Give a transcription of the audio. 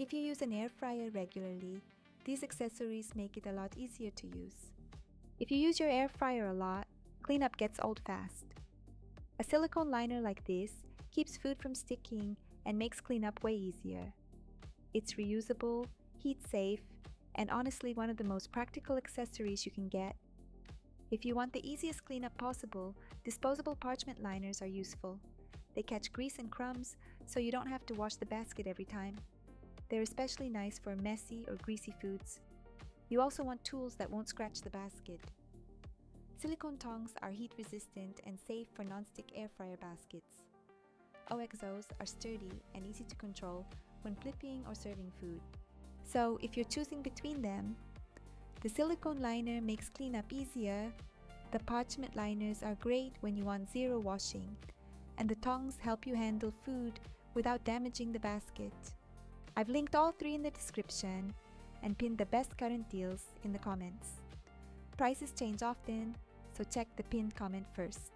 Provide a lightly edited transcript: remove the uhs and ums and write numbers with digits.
If you use an air fryer regularly, these accessories make it a lot easier to use. If you use your air fryer a lot, cleanup gets old fast. A silicone liner like this keeps food from sticking and makes cleanup way easier. It's reusable, heat-safe, and honestly one of the most practical accessories you can get. If you want the easiest cleanup possible, disposable parchment liners are useful. They catch grease and crumbs, so you don't have to wash the basket every time. They're especially nice for messy or greasy foods. You also want tools that won't scratch the basket. Silicone tongs are heat-resistant and safe for non-stick air fryer baskets. OXOs are sturdy and easy to control when flipping or serving food. So if you're choosing between them, the silicone liner makes cleanup easier, the parchment liners are great when you want zero washing, and the tongs help you handle food without damaging the basket. I've linked all three in the description and pinned the best current deals in the comments. Prices change often, so check the pinned comment first.